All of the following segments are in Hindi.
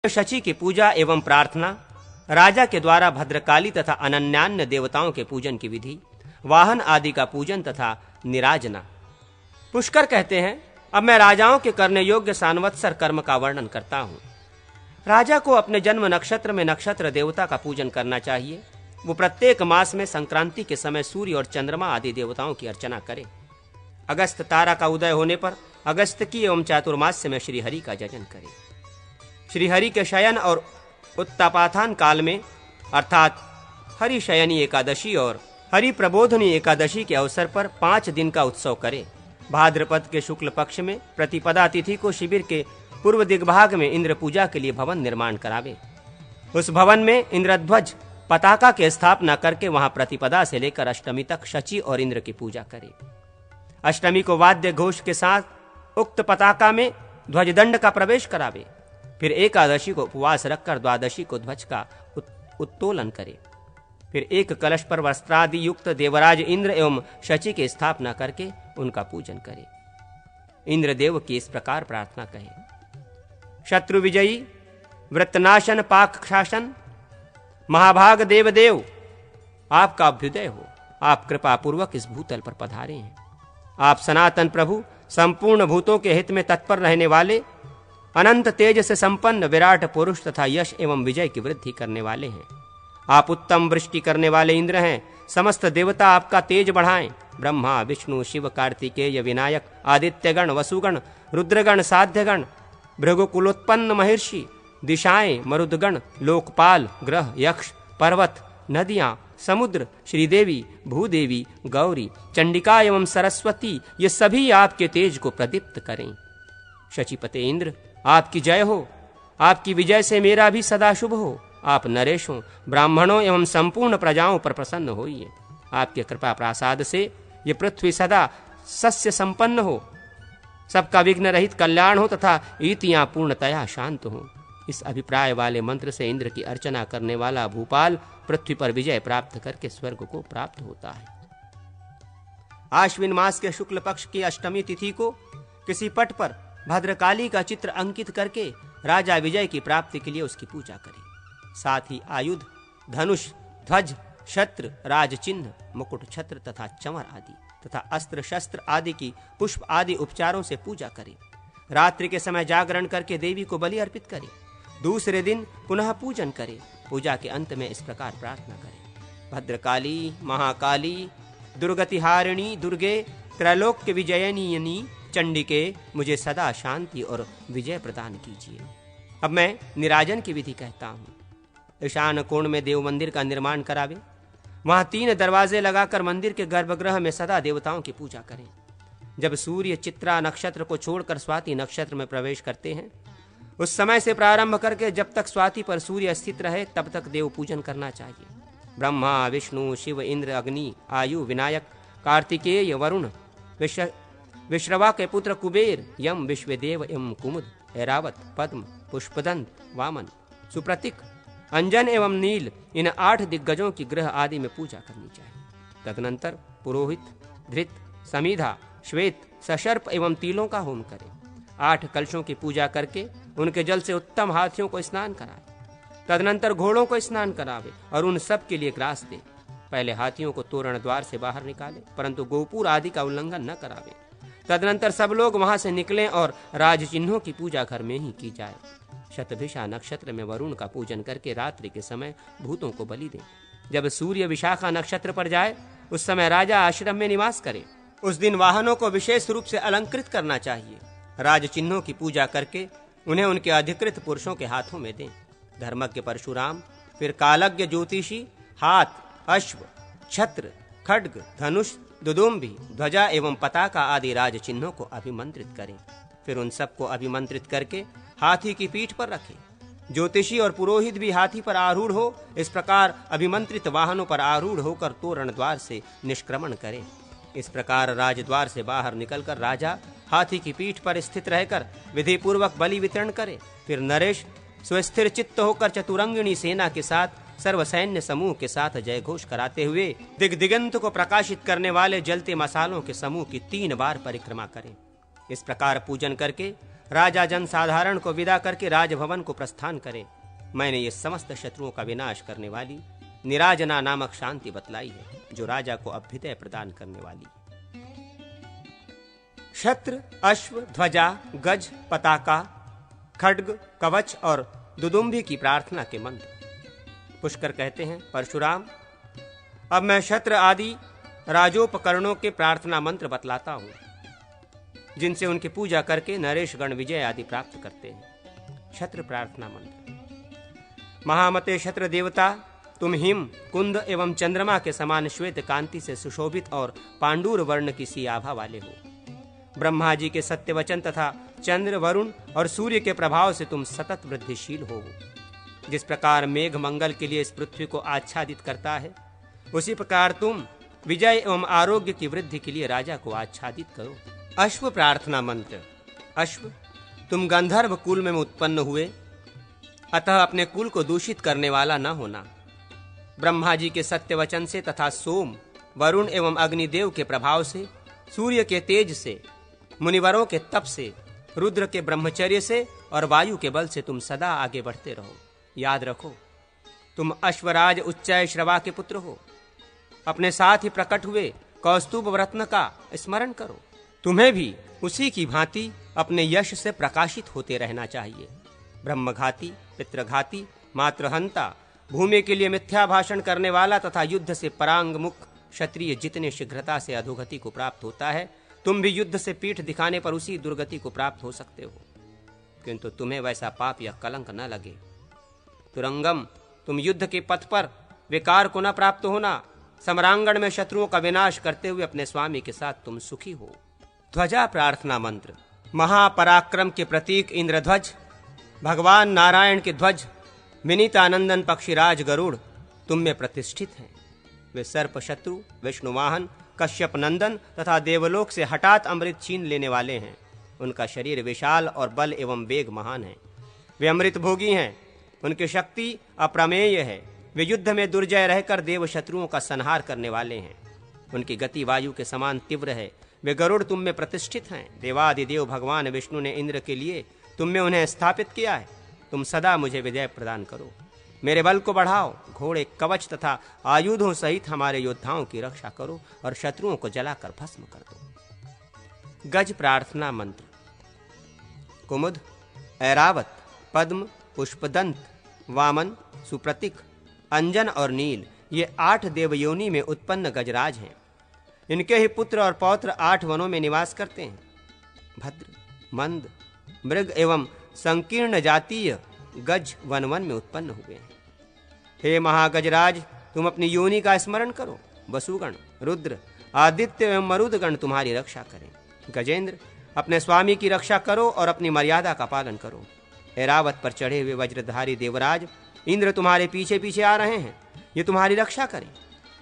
शची की पूजा एवं प्रार्थना, राजा के द्वारा भद्रकाली तथा अनन्यान्य देवताओं के पूजन की विधि, वाहन आदि का पूजन तथा निराजना। पुष्कर कहते हैं, अब मैं राजाओं के करने योग्य सानवत्सर कर्म का वर्णन करता हूं। राजा को अपने जन्म नक्षत्र में नक्षत्र देवता का पूजन करना चाहिए। वो प्रत्येक मास में संक्रांति के समय सूर्य और चंद्रमा आदि देवताओं की अर्चना करे। अगस्त तारा का उदय होने पर अगस्त की एवं चातुर्मास्य में श्रीहरि का जजन करे। श्रीहरि के शयन और उत्तापाथान काल में अर्थात हरिशयनी एकादशी और हरि प्रबोधनी एकादशी के अवसर पर 5 दिन का उत्सव करे। भाद्रपद के शुक्ल पक्ष में प्रतिपदा तिथि को शिविर के पूर्व दिग्भाग में इंद्र पूजा के लिए भवन निर्माण करावे। उस भवन में इंद्रध्वज पताका की स्थापना करके वहां प्रतिपदा से लेकर अष्टमी तक शची और इंद्र की पूजा करे। अष्टमी को वाद्य घोष के साथ उक्त पताका में ध्वजदंड का प्रवेश करावे। फिर एकादशी को उपवास रखकर द्वादशी को ध्वज का उत्तोलन करे। फिर एक कलश पर वस्त्रादि युक्त देवराज इंद्र एवं शची की स्थापना करके उनका पूजन करे। इंद्रदेव की इस प्रकार प्रार्थना कहे, शत्रु विजयी वृत्तनाशन पाक शासन महाभाग देवदेव, आपका अभ्युदय हो। आप कृपा पूर्वक इस भूतल पर पधारे हैं। आप सनातन प्रभु, संपूर्ण भूतों के हित में तत्पर रहने वाले, अनंत तेज से संपन्न विराट पुरुष तथा यश एवं विजय की वृद्धि करने वाले हैं। आप उत्तम वृष्टि करने वाले इंद्र हैं। समस्त देवता आपका तेज बढ़ाएं। ब्रह्मा विष्णु शिव कार्तिकेय विनायक आदित्यगण वसुगण रुद्रगण साध्यगण भृगुकुलोत्पन्न महर्षि दिशाएं मरुदगण लोकपाल ग्रह यक्ष पर्वत नदियां समुद्र श्रीदेवी भूदेवी गौरी चंडिका एवं सरस्वती, ये सभी आपके तेज को प्रदीप्त करें। शचीपते इंद्र, आपकी जय हो। आपकी विजय से मेरा भी सदा शुभ हो। आप नरेशों ब्राह्मणों एवं संपूर्ण प्रजाओं पर प्रसन्न होइए। आपके कृपा प्रसाद से ये पृथ्वी सदा सस्य संपन्न हो, सबका विघ्न रहित कल्याण हो तथा ईतियां पूर्णतया शांत हो। इस अभिप्राय वाले मंत्र से इंद्र की अर्चना करने वाला भूपाल पृथ्वी पर विजय प्राप्त करके स्वर्ग को प्राप्त होता है। आश्विन मास के शुक्ल पक्ष की अष्टमी तिथि को किसी पट पर भद्रकाली का चित्र अंकित करके राजा विजय की प्राप्ति के लिए उसकी पूजा करें। साथ ही आयुध धनुष ध्वज छत्र राज चिन्ह मुकुट छत्र तथा चंवर आदि तथा अस्त्र शस्त्र आदि की पुष्प आदि उपचारों से पूजा करें। रात्रि के समय जागरण करके देवी को बलि अर्पित करें। दूसरे दिन पुनः पूजन करें। पूजा के अंत में इस प्रकार प्रार्थना करें, भद्रकाली महाकाली दुर्गतिहारिणी दुर्गे त्रैलोक्य विजयनीयनी चंडिके, मुझे सदा शांति और विजय प्रदान कीजिए। अब मैं निराजन की विधि कहता हूँ। ईशान कोण में देव मंदिर का निर्माण करावे। वहां 3 दरवाजे लगाकर मंदिर के गर्भगृह में सदा देवताओं की पूजा करें। जब सूर्य चित्रा नक्षत्र को छोड़कर स्वाति नक्षत्र में प्रवेश करते हैं, उस समय से प्रारंभ करके जब तक स्वाति पर सूर्य स्थित रहे तब तक देव पूजन करना चाहिए। ब्रह्मा विष्णु शिव इंद्र अग्नि आयु विनायक कार्तिकेय वरुण विश्रवा के पुत्र कुबेर यम विश्वदेव एवं कुमुद ऐरावत पद्म पुष्पदंत वामन सुप्रतीक अंजन एवं नील, इन 8 दिग्गजों की ग्रह आदि में पूजा करनी चाहिए। तदनंतर पुरोहित धृत समीधा श्वेत सशर्प एवं तिलों का होम करें। 8 कलशों की पूजा करके उनके जल से उत्तम हाथियों को स्नान कराए। तदनंतर घोड़ों को स्नान करावे और उन सब के लिए ग्रास दे। पहले हाथियों को तोरण द्वार से बाहर निकाले, परंतु गोपुर आदि का उल्लंघन न करावे। तदनंतर सब लोग वहां से निकलें और राज चिन्हों की पूजा घर में ही की जाए। शतभिषा नक्षत्र में वरुण का पूजन करके रात्रि के समय भूतों को बलि दें। जब सूर्य विशाखा नक्षत्र पर जाए उस समय राजा आश्रम में निवास करे। उस दिन वाहनों को विशेष रूप से अलंकृत करना चाहिए। राज चिन्हों की पूजा करके उन्हें उनके अधिकृत पुरुषों के हाथों में दें। धर्मज्ञ परशुराम, फिर कालज्ञ ज्योतिषी हाथ अश्व छत्र खड्ग धनुष दुदुम्बी ध्वजा एवं पताका आदि राज चिन्हों को अभिमंत्रित करें। फिर उन सबको अभिमंत्रित करके हाथी की पीठ पर रखें। ज्योतिषी और पुरोहित भी हाथी पर आरूढ़ हो। इस प्रकार अभिमंत्रित वाहनों पर आरूढ़ होकर तोरण द्वार से निष्क्रमण करें। इस प्रकार राजद्वार से बाहर निकलकर राजा हाथी की पीठ पर स्थित रहकर विधि पूर्वक बलि वितरण करे। फिर नरेश स्वस्थिर चित्त होकर चतुरंगिणी सेना के साथ सर्व सैन्य समूह के साथ जय घोष कराते हुए दिगंत को प्रकाशित करने वाले जलते मसालों के समूह की 3 बार परिक्रमा करें। इस प्रकार पूजन करके राजा जन साधारण को विदा करके राजभवन को प्रस्थान करे। मैंने ये समस्त शत्रुओं का विनाश करने वाली निराजना नामक शांति बतलाई है, जो राजा को अभ्युदय प्रदान करने वाली। छत्र, अश्व, ध्वजा, गज, पताका, खड्ग, कवच और दुदुम्भी की प्रार्थना के मंत्र। पुष्कर कहते हैं, परशुराम, अब मैं छत्र आदि राजोपकरणों के प्रार्थना मंत्र बतलाता हूं, जिनसे उनकी पूजा करके नरेश गण विजय आदि प्राप्त करते हैं। छत्र प्रार्थना मंत्र। महामते छत्र देवता, तुम हिम, कुंद एवं चंद्रमा के समान श्वेत कांति से सुशोभित और पांडुर वर्ण की सी आभा वाले हो। ब्रह्मा जी के सत्य वचन तथा चंद्र, वरुण और सूर्य के प्रभाव से तुम सतत वृद्धिशील हो। जिस प्रकार मेघ मंगल के लिए इस पृथ्वी को आच्छादित करता है, उसी प्रकार तुम विजय एवं आरोग्य की वृद्धि के लिए राजा को आच्छादित करो। अश्व प्रार्थना मंत्र। अश्व, तुम गंधर्व कुल में उत्पन्न हुए, अतः अपने कुल को दूषित करने वाला न होना। ब्रह्मा जी के सत्य वचन से तथा सोम, वरुण एवं अग्निदेव के प्रभाव से, सूर्य के तेज से, मुनिवरों के तप से, रुद्र के ब्रह्मचर्य से और वायु के बल से तुम सदा आगे बढ़ते रहो। याद रखो, तुम अश्वराज उच्चय श्रवा के पुत्र हो। अपने साथ ही प्रकट हुए कौस्तुभ रत्न का स्मरण करो। तुम्हें भी उसी की भांति अपने यश से प्रकाशित होते रहना चाहिए। ब्रह्मघाती, पितृघाती, मातृहंता, भूमि के लिए मिथ्या भाषण करने वाला तथा युद्ध से परांगमुख क्षत्रिय जितने शीघ्रता से अधोगति को प्राप्त होता है, तुम भी युद्ध से पीठ दिखाने पर उसी दुर्गति को प्राप्त हो सकते हो, किंतु तुम्हें वैसा पाप या कलंक न लगे। तुरंगम, तुम युद्ध के पथ पर विकार को न प्राप्त होना। सम्रांगण में शत्रुओं का विनाश करते हुए अपने स्वामी के साथ तुम सुखी हो। ध्वजा प्रार्थना मंत्र। महापराक्रम के प्रतीक इंद्रध्वज, भगवान नारायण के ध्वज, विनीतानंदन पक्षीराज गरुड़ तुम में प्रतिष्ठित हैं। वे सर्प शत्रु, विष्णुवाहन, कश्यप नंदन तथा देवलोक से हठात अमृत छीन लेने वाले हैं। उनका शरीर विशाल और बल एवं वेग महान है। वे अमृत भोगी हैं, उनकी शक्ति अप्रमेय है। वे युद्ध में दुर्जय रहकर देव शत्रुओं का संहार करने वाले हैं। उनकी गति वायु के समान तीव्र है। वे गरुड़ तुम में प्रतिष्ठित हैं। देवादिदेव भगवान विष्णु ने इंद्र के लिए तुम में उन्हें स्थापित किया है। तुम सदा मुझे विजय प्रदान करो, मेरे बल को बढ़ाओ, घोड़े, कवच तथा आयुधों सहित हमारे योद्धाओं की रक्षा करो और शत्रुओं को जलाकर भस्म कर दो। गज प्रार्थना मंत्र। कुमुद, ऐरावत, पद्म, पुष्पदंत, वामन, सुप्रतीक, अंजन और नील, ये 8 देवयोनि में उत्पन्न गजराज हैं। इनके ही पुत्र और पौत्र 8 वनों में निवास करते हैं। भद्र, मंद, मृग एवं संकीर्ण जातीय गज वन वन में उत्पन्न हुए हैं। हे महागजराज, तुम अपनी योनि का स्मरण करो। वसुगण, रुद्र, आदित्य एवं मरुदगण तुम्हारी रक्षा करें। गजेंद्र, अपने स्वामी की रक्षा करो और अपनी मर्यादा का पालन करो। ऐरावत पर चढ़े हुए वज्रधारी देवराज इंद्र तुम्हारे पीछे पीछे आ रहे हैं, ये तुम्हारी रक्षा करें।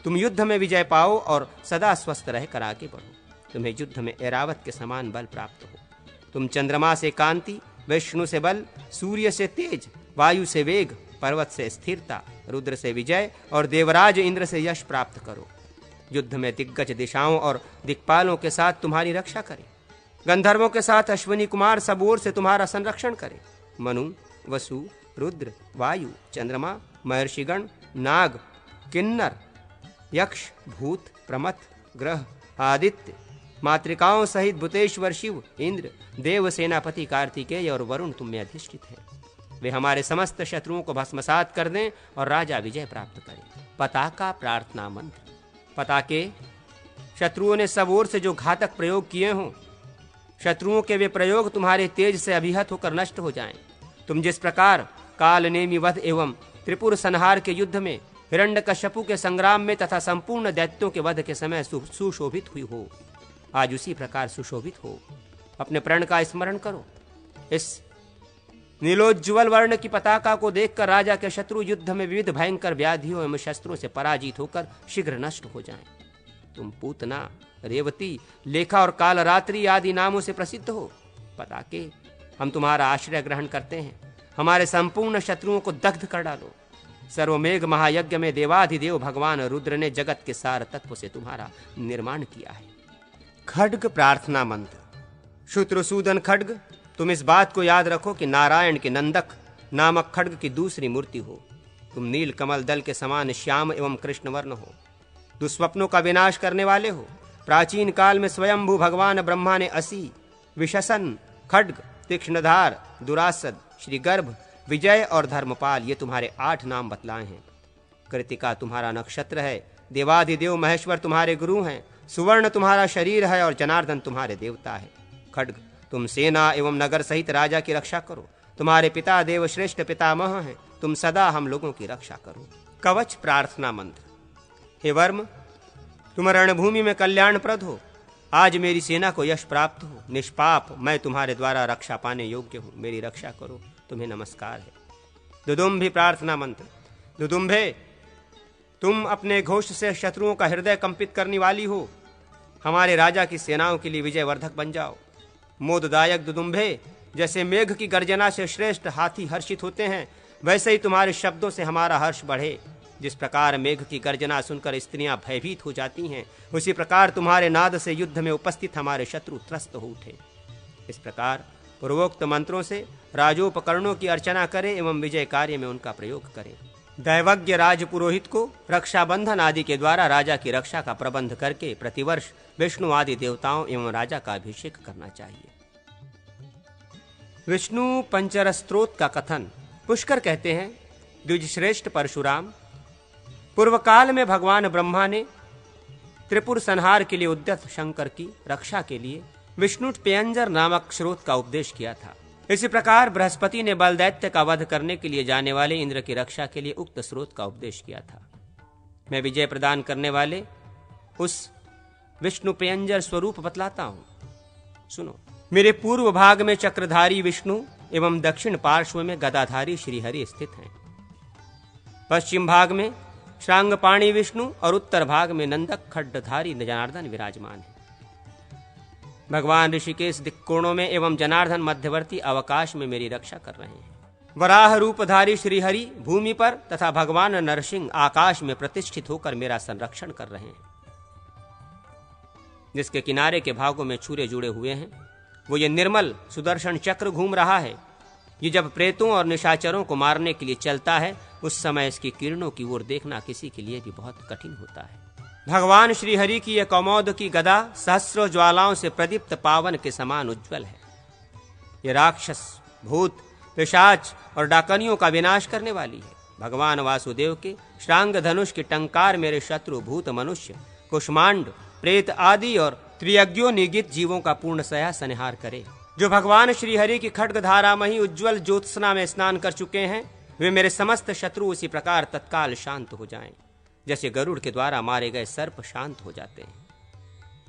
तुम युद्ध में विजय पाओ और सदा स्वस्थ रहकर आगे बढ़ो। तुम्हें युद्ध में ऐरावत के समान बल प्राप्त हो। तुम चंद्रमा से कांति, विष्णु से बल, सूर्य से तेज, वायु से वेग, पर्वत से स्थिरता, रुद्र से विजय और देवराज इंद्र से यश प्राप्त करो। युद्ध में दिग्गज दिशाओं और दिक्पालों के साथ तुम्हारी रक्षा करें। गंधर्वों के साथ अश्विनी कुमार सब ओर से तुम्हारा संरक्षण करें। मनु, वसु, रुद्र, वायु, चंद्रमा, महर्षिगण, नाग, किन्नर, यक्ष, भूत, प्रमथ, ग्रह, आदित्य, मातृकाओं सहित भूतेश्वर शिव, इंद्र, देव सेनापति कार्तिकेय और वरुण तुम में अधिष्ठित हैं। वे हमारे समस्त शत्रुओं को भस्मसात कर दें और राजा विजय प्राप्त करें। पताका प्रार्थना मंत्र। पताके, शत्रुओं ने सब ओर से जो घातक प्रयोग किए हों, शत्रुओं के वे प्रयोग तुम्हारे तेज से अभिहत होकर नष्ट हो जाएं। तुम जिस प्रकार काल नेमि वध एवं त्रिपुर संहार के युद्ध में, हिरण्यकश्यपु के संग्राम में तथा संपूर्ण दैत्यों के वध के समय सुशोभित हुई हो, आज उसी प्रकार सुशोभित हो। अपने प्रण का स्मरण करो। इस नीलोज्ज्वल वर्ण की पताका को देखकर राजा के शत्रु युद्ध में विविध भयंकर व्याधियों एवं शस्त्रों से पराजित होकर शीघ्र नष्ट हो जाएं। तुम पूतना, रेवती, लेखा और कालरात्रि आदि नामों से प्रसिद्ध हो। पताके, हम तुम्हारा आश्रय ग्रहण करते हैं। हमारे संपूर्ण शत्रुओं को दग्ध कर डालो। सर्वमेघ महायज्ञ में देवाधिदेव भगवान रुद्र ने जगत के सार तत्व से तुम्हारा निर्माण किया है। खड्ग प्रार्थना मंत्र। शूत्रसूदन खड्ग तुम इस बात को याद रखो कि नारायण के नंदक नामक खड्ग की दूसरी मूर्ति हो। तुम नील कमल दल के समान श्याम एवं कृष्णवर्ण हो। दुस्वप्नों का विनाश करने वाले हो। प्राचीन काल में स्वयंभू भगवान ब्रह्मा ने असी, विशसन, खड्ग, तीक्ष्णधार, दुरासद, श्रीगर्भ, विजय और धर्मपाल ये तुम्हारे 8 नाम बतलाए हैं। कृतिका तुम्हारा नक्षत्र है। देवाधिदेव महेश्वर तुम्हारे गुरु हैं। सुवर्ण तुम्हारा शरीर है और जनार्दन तुम्हारे देवता है। खड्ग, तुम सेना एवं नगर सहित राजा की रक्षा करो। तुम्हारे पिता देव श्रेष्ठ पितामह हैं। तुम सदा हम लोगों की रक्षा करो। कवच प्रार्थना मंत्र। हे वर्म, तुम रणभूमि में कल्याणप्रद हो। आज मेरी सेना को यश प्राप्त हो। निष्पाप मैं तुम्हारे द्वारा रक्षा पाने योग्य हूँ। मेरी रक्षा करो। तुम्हें नमस्कार है। दुदुम्भी प्रार्थना मंत्र। दुदुम्भे, तुम अपने घोष से शत्रुओं का हृदय कंपित करने वाली हो। हमारे राजा की सेनाओं के लिए विजयवर्धक बन जाओ। मोददायक दुदुम्भे, जैसे मेघ की गर्जना से श्रेष्ठ हाथी हर्षित होते हैं, वैसे ही तुम्हारे शब्दों से हमारा हर्ष बढ़े। जिस प्रकार मेघ की गर्जना सुनकर स्त्रियां भयभीत हो जाती हैं, उसी प्रकार तुम्हारे नाद से युद्ध में उपस्थित हमारे शत्रु त्रस्त हो उठे। इस प्रकार पूर्वोक्त मंत्रों से राजोपकरणों की अर्चना करें एवं विजय कार्य में उनका प्रयोग करें। दैवज्ञ राजपुरोहित को रक्षाबंधन आदि के द्वारा राजा की रक्षा का प्रबंध करके प्रतिवर्ष विष्णु आदि देवताओं एवं राजा का अभिषेक करना चाहिए। विष्णु पंचर स्तोत्र का कथन। पुष्कर कहते हैं, द्विजश्रेष्ठ परशुराम, पूर्व काल में भगवान ब्रह्मा ने त्रिपुर संहार के लिए उद्यत शंकर की रक्षा के लिए विष्णु पेयंजर नामक स्रोत का उपदेश किया था। इसी प्रकार बृहस्पति ने बलदैत्य का वध करने के लिए जाने वाले इंद्र की रक्षा के लिए उक्त स्रोत का उपदेश किया था। मैं विजय प्रदान करने वाले उस विष्णु पेयंजर स्वरूप बतलाता हूं। सुनो। मेरे पूर्व भाग में चक्रधारी विष्णु एवं दक्षिण पार्श्व में गदाधारी श्रीहरि स्थित हैं। पश्चिम भाग में श्रांगपाणी विष्णु और उत्तर भाग में नंदक खड्डधारी जनार्दन विराजमान है। भगवान ऋषिकेश दिक्कोणों में एवं जनार्दन मध्यवर्ती अवकाश में मेरी रक्षा कर रहे हैं। वराह रूपधारी श्रीहरि भूमि पर तथा भगवान नरसिंह आकाश में प्रतिष्ठित होकर मेरा संरक्षण कर रहे हैं। जिसके किनारे के भागों में छुरे जुड़े हुए हैं, वो ये निर्मल सुदर्शन चक्र घूम रहा है। ये जब प्रेतों और निशाचरों को मारने के लिए चलता है, उस समय इसकी किरणों की ओर देखना किसी के लिए भी बहुत कठिन होता है। भगवान श्रीहरि की यह कौमोद की गदा सहस्रों ज्वालाओं से प्रदीप्त पावन के समान उज्जवल है। ये राक्षस, भूत, पिशाच और डाकनियों का विनाश करने वाली है। भगवान वासुदेव के श्रांग धनुष के टंकार मेरे शत्रु भूत, मनुष्य, कुष्मांड, प्रेत आदि और त्रियज्ञों निगित जीवों का पूर्णतया संहार करे। जो भगवान श्रीहरि की खड्गधारामयी उज्ज्वल ज्योत्सना में स्नान कर चुके हैं, वे मेरे समस्त शत्रु उसी प्रकार तत्काल शांत हो जाएं, जैसे गरुड़ के द्वारा मारे गए सर्प शांत हो जाते हैं।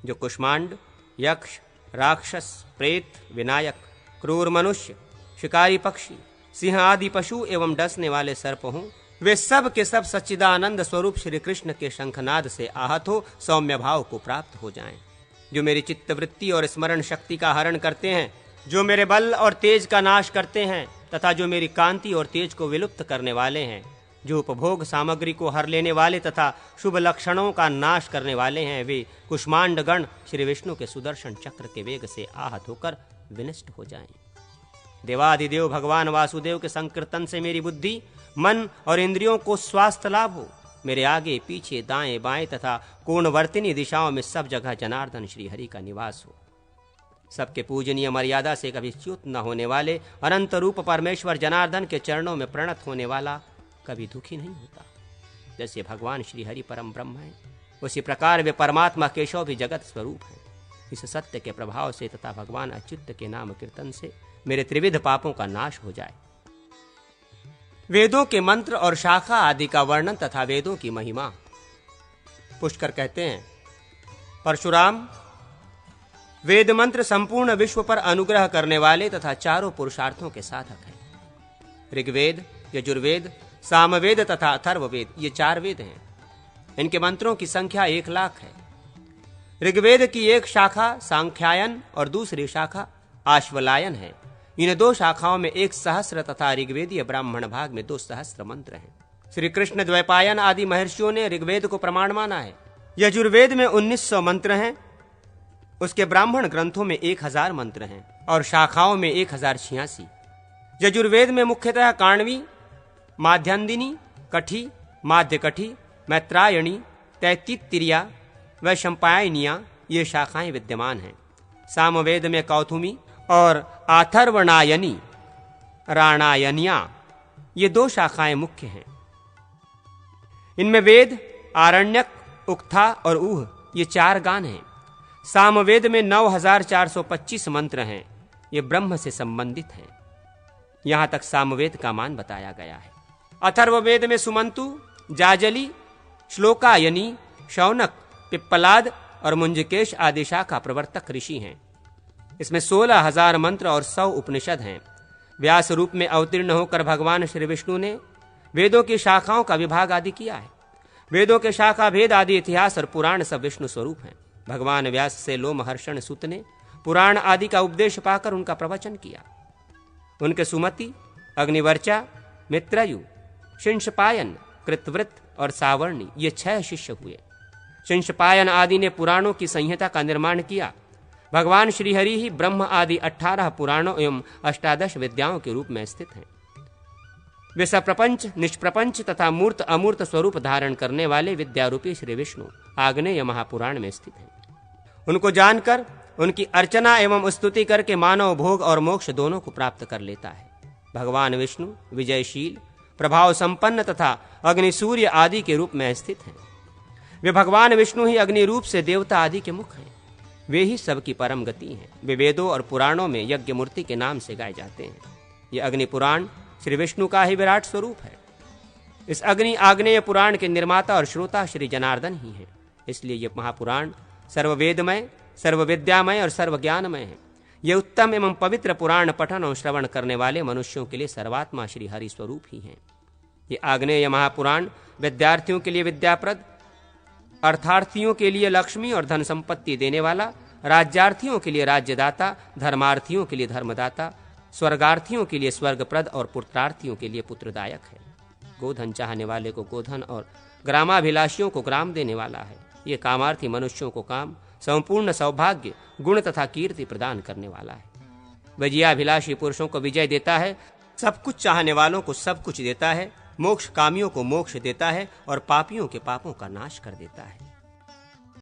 जो कुष्मांड, यक्ष, राक्षस, प्रेत, विनायक, क्रूर मनुष्य, शिकारी पक्षी, सिंह आदि पशु एवं डसने वाले सर्प हों, वे सब के सब सच्चिदानंद स्वरूप श्री कृष्ण के शंखनाद से आहत हो सौम्य भाव को प्राप्त हो जाएं। जो मेरी चित्तवृत्ति और स्मरण शक्ति का हरण करते हैं, जो मेरे बल और तेज का नाश करते हैं तथा जो मेरी कांति और तेज को विलुप्त करने वाले हैं, जो उपभोग सामग्री को हर लेने वाले तथा शुभ लक्षणों का नाश करने वाले हैं, वे कुष्मांड गण श्री विष्णु के सुदर्शन चक्र के वेग से आहत होकर विनष्ट हो जाएं। देवाधिदेव भगवान वासुदेव के संकीर्तन से मेरी बुद्धि, मन और इंद्रियों को स्वास्थ्य लाभ हो। मेरे आगे पीछे दाएं बाएं तथा कोणवर्तिनी दिशाओं में सब जगह जनार्दन श्रीहरि का निवास हो। सबके पूजनीय मर्यादा से कभी च्युत न होने वाले अनंत रूप परमेश्वर जनार्दन के चरणों में प्रणत होने वाला कभी दुखी नहीं होता। जैसे भगवान श्रीहरि परम ब्रह्म है, उसी प्रकार वे परमात्मा केशव भी जगत स्वरूप हैं। इस सत्य के प्रभाव से तथा भगवान अच्युत के नाम कीर्तन से मेरे त्रिविध पापों का नाश हो जाए। वेदों के मंत्र और शाखा आदि का वर्णन तथा वेदों की महिमा। पुष्कर कहते हैं, परशुराम, वेद मंत्र संपूर्ण विश्व पर अनुग्रह करने वाले तथा चारों पुरुषार्थों के साधक हैं। ऋग्वेद, यजुर्वेद, सामवेद तथा अथर्ववेद ये 4 वेद हैं। इनके मंत्रों की संख्या 1,00,000 है। ऋग्वेद की एक शाखा सांख्यायन और दूसरी शाखा आश्वलायन है। इन 2 शाखाओं में 1 सहस्र तथा ऋग्वेदीय ब्राह्मण भाग में 2 सहस्र मंत्र हैं। श्री कृष्ण द्वैपायन आदि महर्षियों ने ऋग्वेद को प्रमाण माना है। यजुर्वेद में 1900 मंत्र हैं। उसके ब्राह्मण ग्रंथों में 1000 मंत्र हैं और शाखाओं में 1086। यजुर्वेद में मुख्यतः काण्वी, माध्यान्दिनी, कठी, माध्यकठी, मैत्रायणी, तैत्तिरीया व शम्पायनिया ये शाखाएं विद्यमान हैं। सामवेद में कौथुमी और आथर्वणायनी, राणायनिया ये 2 शाखाएं मुख्य हैं। इनमें वेद, आरण्यक, उक्था और ऊह ये 4 गान हैं। सामवेद में 9425 मंत्र हैं, ये ब्रह्म से संबंधित हैं। यहां तक सामवेद का मान बताया गया है। अथर्ववेद में सुमंतु, जाजली, श्लोकायनी, शौनक, पिप्पलाद और मुंजकेश आदि शाखा प्रवर्तक ऋषि हैं। इसमें 16,000 मंत्र और 100 उपनिषद हैं। व्यास रूप में अवतीर्ण होकर भगवान श्री विष्णु ने वेदों की शाखाओं का विभाग आदि किया है। वेदों के शाखा भेद आदि इतिहास और पुराण सब विष्णु स्वरूप हैं। भगवान व्यास से लोमहर्षण सुत ने पुराण आदि का उपदेश पाकर उनका प्रवचन किया। उनके सुमति, अग्निवर्चा, मित्रयु, शिंशपायन, कृतवृत और सावर्णी ये 6 शिष्य हुए। शिंशपायन आदि ने पुराणों की संहिता का निर्माण किया। भगवान श्रीहरि ही ब्रह्म आदि 18 पुराणों एवं 18 विद्याओं के रूप में स्थित हैं। वे सप्रपंच, निष्प्रपंच तथा मूर्त अमूर्त स्वरूप धारण करने वाले विद्यारूपी श्री विष्णु आग्नेय महापुराण में स्थित हैं। उनको जानकर उनकी अर्चना एवं स्तुति करके मानव भोग और मोक्ष दोनों को प्राप्त कर लेता है। भगवान विष्णु विजयशील, प्रभाव संपन्न तथा अग्नि सूर्य आदि के रूप में स्थित हैं। वे भगवान विष्णु ही अग्नि रूप से देवता आदि के मुख हैं। वे ही सबकी परम गति हैं। वे वेदों और पुराणों में यज्ञ मूर्ति के नाम से गाए जाते हैं। ये अग्नि पुराण श्री विष्णु का ही विराट स्वरूप है। इस अग्नि आग्नेय पुराण के निर्माता और श्रोता श्री जनार्दन ही हैं। इसलिए ये महापुराण सर्ववेदमय, सर्वविद्यामय और सर्वज्ञानमय है। ये उत्तम एवं पवित्र पुराण पठन और श्रवण करने वाले मनुष्यों के लिए सर्वात्मा श्री हरि स्वरूप ही हैं। ये आग्नेय महापुराण विद्यार्थियों के लिए विद्याप्रद, अर्थार्थियों के लिए लक्ष्मी और धन संपत्ति देने वाला, राज्यार्थियों के लिए राज्यदाता, धर्मार्थियों के लिए धर्मदाता, स्वर्गार्थियों के लिए स्वर्गप्रद और पुत्रार्थियों के लिए पुत्रदायक है। गोधन चाहने वाले को गोधन और ग्रामाभिलाषियों को ग्राम देने वाला है। ये कामार्थी मनुष्यों को काम, संपूर्ण सौभाग्य, गुण तथा कीर्ति प्रदान करने वाला है। विजयाभिलाषी पुरुषों को विजय देता है, सब कुछ चाहने वालों को सब कुछ देता है, मोक्ष कामियों को मोक्ष देता है और पापियों के पापों का नाश कर देता है।